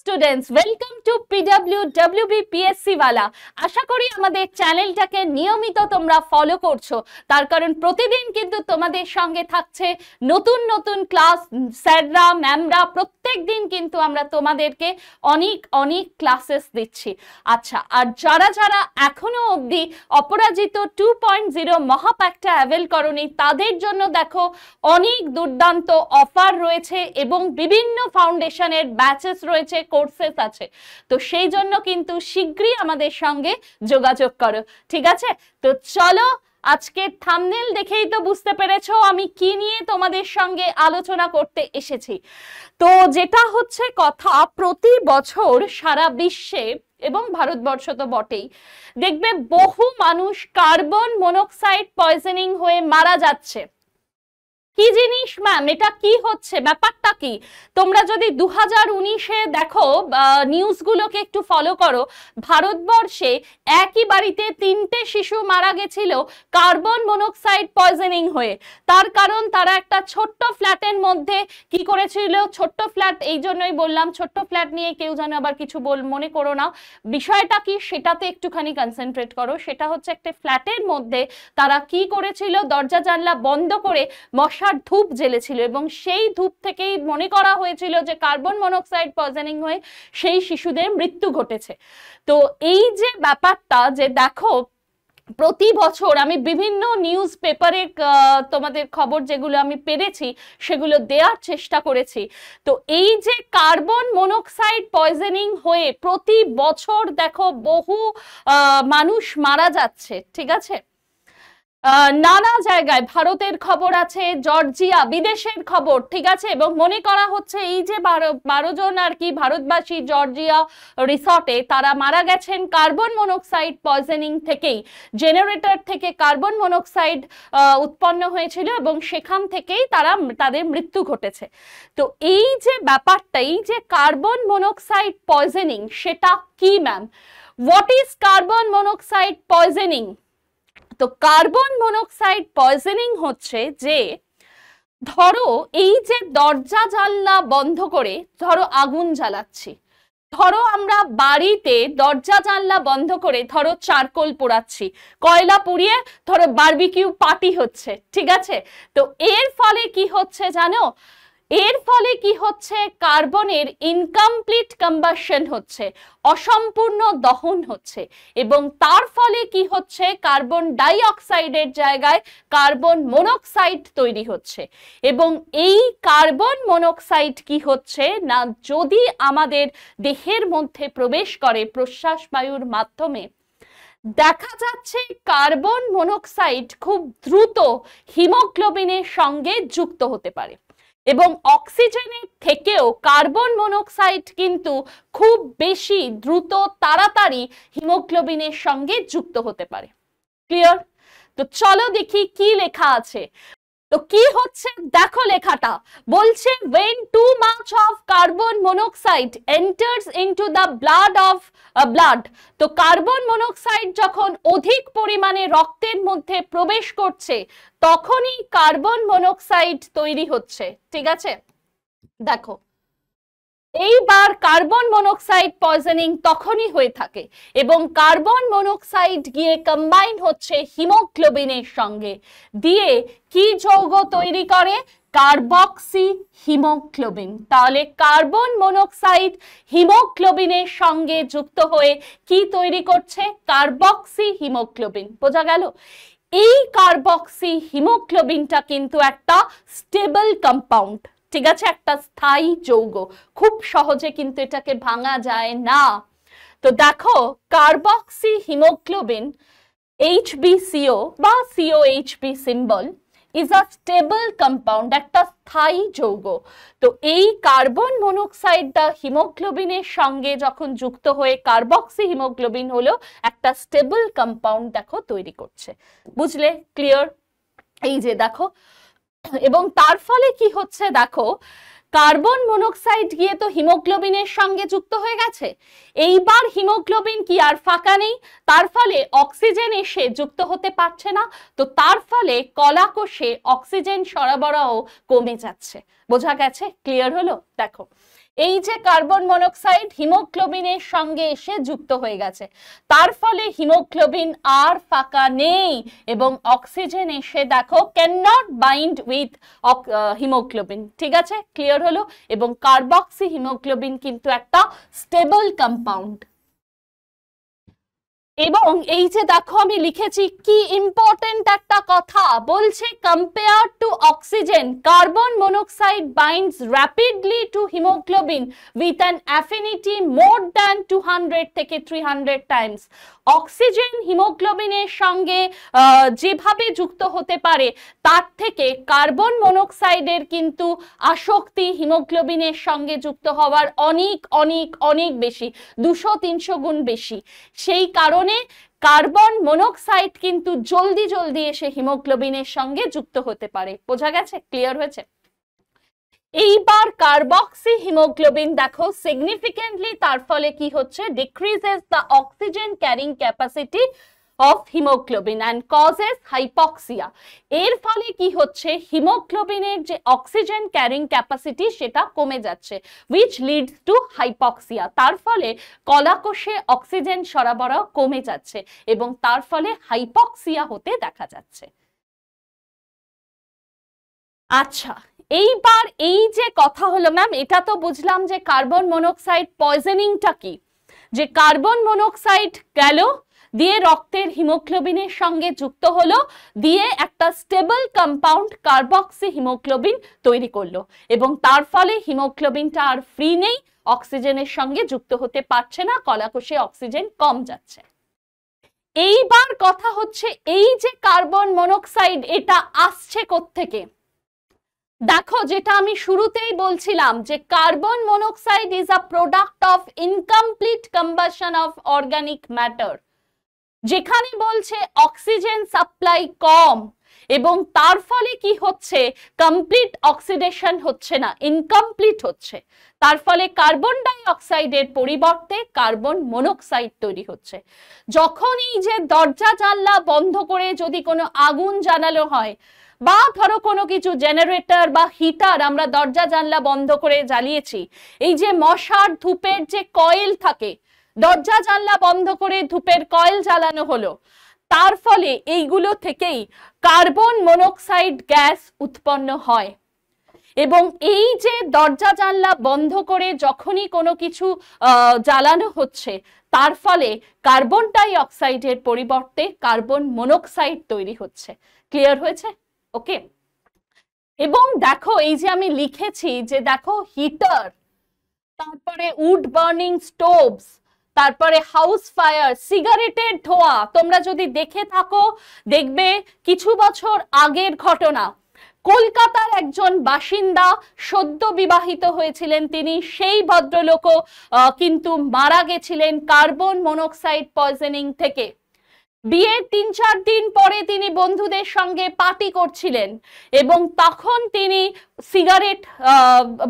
Students, welcome to PWWBPSC ওয়ালা। আশা করি আমাদের চ্যানেলটাকে নিয়মিত তোমরা ফলো করছো, তার কারণ প্রতিদিন কিন্তু তোমাদের সঙ্গে থাকছে নতুন নতুন ক্লাস। স্যাররা ম্যামরা প্রত্যেক দিন কিন্তু আমরা তোমাদেরকে অনেক অনেক ক্লাসেস দিচ্ছি। আচ্ছা, আর যারা যারা এখনো অবধি অপরাজিত 2.0 মহাপ্যাকটা অ্যাভেল করনি, তাদের জন্য দেখো অনেক দুর্দান্ত অফার রয়েছে এবং বিভিন্ন ফাউন্ডেশনের ব্যাচেস রয়েছে, কোর্সেস আছে। তো সেই জন্য কিন্তু শীঘ্রই আমাদের সঙ্গে যোগাযোগ করো, ঠিক আছে? তো চলো, আজকে থাম্বনেল দেখেই তো বুঝতে পেরেছো আমি কি নিয়ে তোমাদের সঙ্গে আলোচনা করতে এসেছি। তো যেটা হচ্ছে কথা, প্রতি বছর সারা বিশ্বে এবং ভারতবর্ষ তো বটেই, দেখবে বহু মানুষ কার্বন মনোক্সাইড পয়জনিং হয়ে মারা যাচ্ছে। কি জিনিস ম্যাম, এটা কি হচ্ছে, ব্যাপারটা কি? তোমরা যদি 2019-এ দেখো, নিউজগুলোকে একটু ফলো করো, ভারতবর্ষে একই বাড়িতে 3টে শিশু মারা গেছিল কার্বন মনোক্সাইড পয়জনিং হয়ে। তার কারণ তারা একটা ছোট্ট ফ্ল্যাটের মধ্যে কি করেছিল, ছোট্ট ফ্ল্যাট এই জন্যই বললাম, ছোট্ট ফ্ল্যাট নিয়ে কেউ যেন আবার কিছু মনে করো না, বিষয়টা কি সেটাতে একটুখানি কনসেন্ট্রেট করো। সেটা হচ্ছে একটা ফ্ল্যাটের মধ্যে তারা কি করেছিল, দরজা জানলা বন্ধ করে মশার ধূপ জ্বেলেছিল এবং সেই ধূপ থেকেই মনে করা হয়েছিল যে কার্বন মনোক্সাইড পয়জনিং হয়ে সেই শিশুদের মৃত্যু ঘটেছে। তো এই যে ব্যাপারটা, যে দেখো প্রতি বছর আমি বিভিন্ন নিউজ পেপারে তোমাদের খবর যেগুলো আমি পেরেছি সেগুলো দেওয়ার চেষ্টা করেছি। তো এই যে কার্বন মনোক্সাইড পয়জনিং হয়ে প্রতি বছর দেখো বহু মানুষ মারা যাচ্ছে, ঠিক আছে? নানা জায়গায় ভারতের খবর আছে, জর্জিয়া, বিদেশের খবর, ঠিক আছে? এবং মনে করা হচ্ছে এই যে 12 জন আর কি ভারতবাসী জর্জিয়া রিসর্টে তারা মারা গেছেন কার্বন মনোক্সাইড পয়জনিং থেকেই। জেনারেটর থেকে কার্বন মনোক্সাইড উৎপন্ন হয়েছিল এবং সেখান থেকেই তাদের মৃত্যু ঘটেছে। তো এই যে ব্যাপারটা, এই যে কার্বন মনোক্সাইড পয়জনিং, সেটা কি ma'am? What is carbon monoxide poisoning? তো কার্বন মনোক্সাইড পয়জনিং হচ্ছে যে, ধরো এই যে দরজা জানলা বন্ধ করে ধরো আগুন জ্বালাচ্ছি, ধরো আমরা বাড়িতে দরজা জানলা বন্ধ করে ধরো চারকোল পোড়াচ্ছি, কয়লা পুড়িয়ে ধরো বারবিকিউ পার্টি হচ্ছে, ঠিক আছে? তো এর ফলে কি হচ্ছে জানো? এর ফলে কি হচ্ছে, কার্বনের ইনকমপ্লিট কম্বাশন হচ্ছে, অসম্পূর্ণ দহন হচ্ছে এবং তার ফলে কি হচ্ছে, কার্বন ডাই অক্সাইডের জায়গায় কার্বন মনোক্সাইড তৈরি হচ্ছে। এবং এই কার্বন মনোক্সাইড কি হচ্ছে না, যদি আমাদের দেহের মধ্যে প্রবেশ করে প্রশ্বাস বায়ুর মাধ্যমে, দেখা যাচ্ছে কার্বন মনোক্সাইড খুব দ্রুত হিমোগ্লোবিনের সঙ্গে যুক্ত হতে পারে এবং অক্সিজেনের থেকেও কার্বন মনোক্সাইড কিন্তু খুব বেশি দ্রুত তাড়াতাড়ি হিমোগ্লোবিনের সঙ্গে যুক্ত হতে পারে। ক্লিয়ার? তো চলো দেখি কি লেখা আছে। তো কি হচ্ছে দেখো, লেখাটা বলছে when too much of carbon monoxide enters into the blood, তো কার্বন মনোক্সাইড যখন অধিক পরিমাণে রক্তের মধ্যে প্রবেশ করছে তখনই কার্বন মনোক্সাইড তৈরি হচ্ছে, ঠিক আছে? দেখো, এইবার কার্বন মনোক্সাইড পয়জনিং তখনই হয়ে থাকে এবং কার্বন মনোক্সাইড গিয়ে কম্বাইন হচ্ছে হিমোগ্লোবিনের সঙ্গে, দিয়ে কি যৌগ তৈরি করে? Carboxy haemoglobin. তাহলে কার্বন মনোক্সাইড হিমোগ্লোবিনের সঙ্গে যুক্ত হয়ে কি তৈরি করছে? Carboxy haemoglobin. বোঝা গেল? এই কার্বক্সি হিমোগ্লোবিনটা কিন্তু একটা স্টেবল কম্পাউন্ড, ঠিক আছে? একটা স্থায়ী যৌগ, খুব সহজে কিন্তু এটাকে ভাঙা যায় না। তো দেখো, কার্বক্সি হিমোগ্লোবিন HbCO বা COHb symbol is a stable compound, একটা স্থায়ী যৌগ। তো এই কার্বন মনোক্সাইডটা হিমোগ্লোবিনের সঙ্গে যখন যুক্ত হয়ে কার্বক্সি হিমোগ্লোবিন হলো একটা স্টেবল কম্পাউন্ড দেখো তৈরি করছে। বুঝলে? ক্লিয়ার? এই যে দেখো, এবং তার ফলে কি হচ্ছে দেখো, কার্বন মনোক্সাইড গিয়ে তো হিমোগ্লোবিনের সঙ্গে যুক্ত হয়ে গেছে, এইবার হিমোগ্লোবিন কি আর ফাঁকা নেই, তার ফলে অক্সিজেন এসে যুক্ত হতে পারছে না। তো তার ফলে কলাকোষে অক্সিজেন সরবরাহ কমে যাচ্ছে। বোঝা গেছে? ক্লিয়ার হলো? দেখো, এই যে কার্বন মনোক্সাইড হিমোগ্লোবিনের সঙ্গে এসে যুক্ত হয়ে গেছে, তার ফলে হিমোগ্লোবিন আর ফাঁকা নেই এবং অক্সিজেন এসে দেখো can not bind with haemoglobin. ঠিক আছে, ক্লিয়ার হলো? এবং কার্বক্সি হিমোগ্লোবিন কিন্তু একটা স্টেবল কম্পাউন্ড। এবং এই যে দেখো আমি লিখেছি কি ইম্পর্টেন্ট একটা কথা, বলছে compare to oxygen carbon monoxide binds rapidly to haemoglobin with an affinity more than 200 থেকে 300 টাইমস। অক্সিজেন হিমোগ্লোবিনের সঙ্গে যেভাবে যুক্ত হতে পারে তার থেকে কার্বন মনোক্সাইডের কিন্তু আসক্তি হিমোগ্লোবিনের সঙ্গে যুক্ত হওয়ার অনেক অনেক অনেক বেশি, 200-300 গুণ বেশি। সেই কারণে কার্বন মনোক্সাইড কিন্তু জলদি জলদি এসে হিমোগ্লোবিনের সঙ্গে যুক্ত হতে পারে। বোঝা গেছে? ক্লিয়ার হয়েছে? এইবার কার্বক্সি হিমোগ্লোবিন দেখো সিগনিফিকেন্টলি তার ফলে কি হচ্ছে, decreases the oxygen carrying capacity of hemoglobin and causes hypoxia। এর ফলে কি হচ্ছে, হিমোগ্লোবিনের যে অক্সিজেন ক্যারিং ক্যাপাসিটি সেটা কমে যাচ্ছে, which leads to hypoxia। তার ফলে কলাকোষে অক্সিজেন সরবরাহ কমে যাচ্ছে এবং তার ফলে হাইপক্সিয়া হতে দেখা যাচ্ছে। আচ্ছা, এইবার এই যে কথা হলো ম্যাম, এটা তো বুঝলাম যে কার্বন মনোক্সাইড পয়জনিংটা কি, যে কার্বন মনোক্সাইড গেল দিয়ে রক্তের হিমোগ্লোবিনের সঙ্গে যুক্ত হলো, দিয়ে একটা স্টেবল কম্পাউন্ড কার্বক্সি হিমোগ্লোবিন তৈরি করলো এবং তার ফলে হিমোগ্লোবিনটা আর ফ্রি নেই, অক্সিজেনের সঙ্গে যুক্ত হতে পারছে না, কলাকোষে অক্সিজেন কম যাচ্ছে। এইবার কথা হচ্ছে এই যে কার্বন মনোক্সাইড এটা আসছে কোত্থেকে? দেখো যেটা আমি শুরুতেই বলছিলাম যে carbon monoxide is a product of incomplete combustion of organic matter, যেখানে বলছে অক্সিজেন সাপ্লাই কম এবং তার ফলে কি হচ্ছে, কমপ্লিট অক্সিডেশন হচ্ছে না, ইনকমপ্লিট হচ্ছে। তার ফলে কার্বন ডাই অক্সাইডের পরিবর্তে কার্বন মনোক্সাইড তৈরি হচ্ছে। যখন এই যে দরজা জানলা বন্ধ করে যদি কোনো আগুন জ্বালানো হয় বা ধরো কোনো কিছু জেনারেটর বা হিটার আমরা দরজা জানলা বন্ধ করে জ্বালিয়েছি, এই যে মশার ধূপের যে কয়েল থাকে, দরজা জানলা বন্ধ করে ধূপের কয়েল জ্বালানো হলো, তার ফলে এইগুলো থেকেই কার্বন মনোক্সাইড গ্যাস উৎপন্ন হয়। এবং এই যে দরজা জানলা বন্ধ করে যখনই কোনো কিছু জ্বালানো হচ্ছে, তার ফলে কার্বন ডাই অক্সাইডের পরিবর্তে কার্বন মনোক্সাইড তৈরি হচ্ছে। ক্লিয়ার হয়েছে? ওকে। এবং দেখো এই যে আমি লিখেছি যে দেখো হিটার, তারপরে উড বার্নিং স্টোভস, তারপরে হাউস ফায়ার, সিগারেটের ধোঁয়া, তোমরা যদি দেখে থাকো দেখবে কিছু বছর আগের ঘটনা, কলকাতার একজন বাসিন্দা সদ্য বিবাহিত হয়েছিলেন তিনি, সেই ভদ্রলোকও কিন্তু মারা গেছিলেন কার্বন মনোক্সাইড পয়জনিং থেকে। বিয়ের 3-4 দিন পরে তিনি বন্ধুদের সঙ্গে পার্টি করছিলেন এবং তখন তিনি সিগারেট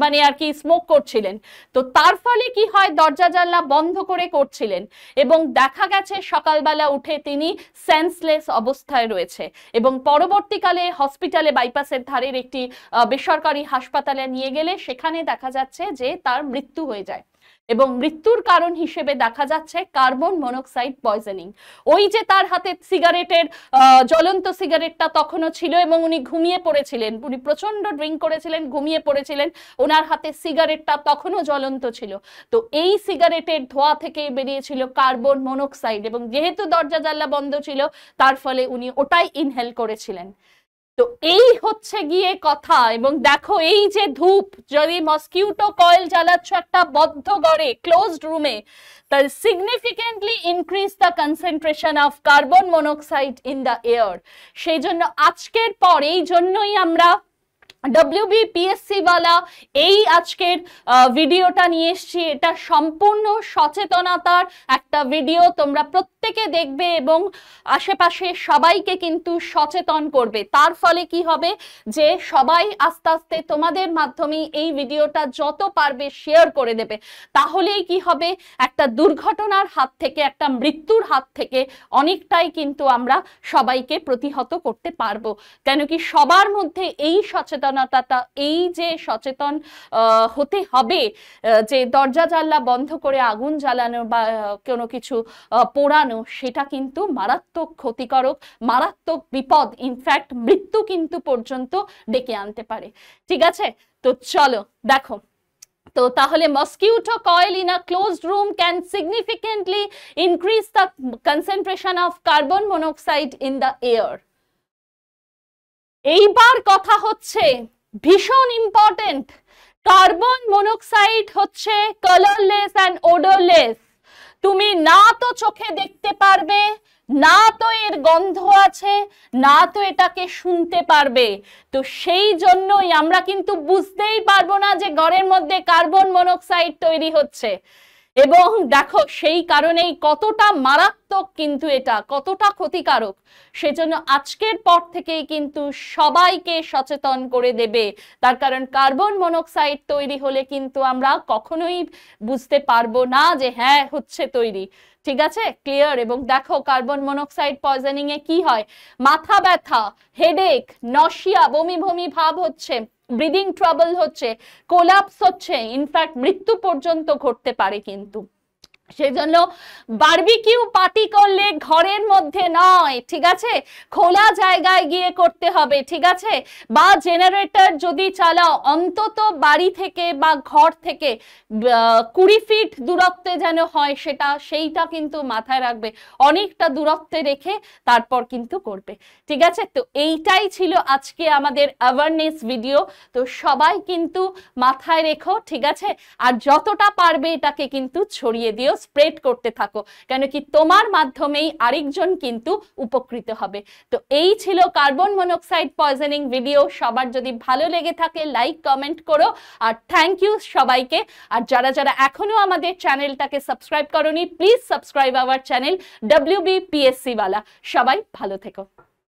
মানে আর কি স্মোক করছিলেন। তো তার ফলে কি হয়, দরজা জানলা বন্ধ করে করছিলেন এবং দেখা গেছে সকালবেলা উঠে তিনি সেন্সলেস অবস্থায় রয়েছে এবং পরবর্তীকালে হসপিটালে, বাইপাসের ধারের একটি বেসরকারি হাসপাতালে নিয়ে গেলে সেখানে দেখা যাচ্ছে যে তার মৃত্যু হয়ে যায় এবং মৃত্যুর কারণ হিসেবে দেখা যাচ্ছে কার্বন মনোক্সাইড পয়জনিং। ওই যে তার হাতে সিগারেটের জ্বলন্ত সিগারেটটা তখনও ছিল এবং উনি ঘুমিয়ে পড়েছিলেন, উনি প্রচন্ড ড্রিঙ্ক করেছিলেন, ঘুমিয়ে পড়েছিলেন, ওনার হাতে সিগারেটটা তখনও জ্বলন্ত ছিল। তো এই সিগারেটের ধোঁয়া থেকে বেরিয়েছিল কার্বন মনোক্সাইড এবং যেহেতু দরজা জানলা বন্ধ ছিল তার ফলে উনি ওটাই ইনহেল করেছিলেন। তো এই হচ্ছে গিয়ে কথা। এবং দেখো এই যে ধূপ, যদি মসকিউটো কয়েল জ্বালাচ্ছ একটা বদ্ধ ঘরে, ক্লোজড রুমে, তার significantly increase the concentration of carbon monoxide in the air. সেই জন্য আজকের পর এই জন্যই আমরা WBPSC वाला এই আজকের ভিডিওটা নিয়ে এসেছি। এটা সম্পূর্ণ সচেতনতার একটা ভিডিও, তোমরা প্রত্যেক প্রত্যেকে দেখবে এবং আশেপাশে সবাইকে কিন্তু সচেতন করবে। তার ফলে কি হবে যে সবাই আস্তে আস্তে তোমাদের মাধ্যমে এই ভিডিওটা যত পারবে শেয়ার করে দেবে। তাহলেই কি হবে, একটা দুর্ঘটনার হাত থেকে, একটা মৃত্যুর হাত থেকে অনেকটাই কিন্তু আমরা সবাইকে প্রতিহত করতে পারবো। কেন কি সবার মধ্যে এই সচেতনতাটা, এই যে সচেতন হতে হবে যে দরজা জানলা বন্ধ করে আগুন জ্বালানো বা কোনো কিছু পোড়ানো, সেটা কিন্তু মারাত্মক ক্ষতিকারক, মারাত্মক বিপদ, ইনফ্যাক্ট মৃত্যু কিন্তু পর্যন্ত ডেকে আনতে পারে। ঠিক আছে, তো চলো দেখো। তো তাহলে mosquito coil in a closed room can significantly increase the concentration of carbon monoxide in the air. এইবার কথা হচ্ছে ভীষণ ইম্পর্টেন্ট, কার্বন মনোক্সাইড হচ্ছে কালারলেস অ্যান্ড ওডরলেস। তুমি না তো চোখে দেখতে পারবে, না তো এর গন্ধ আছে, না তো এটাকে শুনতে পারবে। তো সেই জন্যই আমরা কিন্তু বুঝতেই পারবো না যে ঘরের মধ্যে কার্বন মনোক্সাইড তৈরি হচ্ছে। এবং দেখো সেই কারণেই কতটা মারাত্মক কিন্তু এটা, কতটা ক্ষতিকারক। সেজন্য আজকের পর থেকেই কিন্তু সবাইকে সচেতন করে দেবে। তার কারণ কার্বন মনোক্সাইড তৈরি হলে কিন্তু আমরা কখনোই বুঝতে পারবো না যে হ্যাঁ হচ্ছে তৈরি। ঠিক আছে, ক্লিয়ার? এবং দেখো কার্বন মনোক্সাইড পয়জনিং এ কি হয়, মাথা ব্যথা, হেডেক, নশিয়া, বমি বমি ভাব হচ্ছে, ব্রিদিং ট্রাবল হচ্ছে, কোলাপস হচ্ছে, ইনফ্যাক্ট মৃত্যু পর্যন্ত ঘটতে পারে কিন্তু। সেজন্য বারবিকিউ পার্টি করলে ঘরের মধ্যে নয়, ঠিক আছে, খোলা জায়গায় গিয়ে করতে হবে। ঠিক আছে, বা জেনারেটর যদি চালাও অন্তত বাড়ি থেকে বা ঘর থেকে 20 ফিট দূরত্বে যেন হয়, সেইটা কিন্তু মাথায় রাখবে, অনেকটা দূরত্বে রেখে তারপর কিন্তু করবে। ঠিক আছে, তো এইটাই ছিল আজকে আমাদের অ্যাওয়ারনেস ভিডিও। তো সবাই কিন্তু মাথায় রেখো, ঠিক আছে, আর যতটা পারবে এটাকে কিন্তু ছড়িয়ে দিও, স্প্রেড করতে থাকো, কেন কি তোমার মাধ্যমেই আরেকজন কিন্তু উপকৃত হবে। তো এই ছিল কার্বন মনোক্সাইড পয়জনিং ভিডিও। সবার যদি ভালো লেগে থাকে লাইক কমেন্ট করো, আর থ্যাংক ইউ সবাইকে। আর যারা যারা এখনো আমাদের চ্যানেলটাকে সাবস্ক্রাইব করোনি, please subscribe our channel WBPSC ওয়ালা। সবাই ভালো থেকো।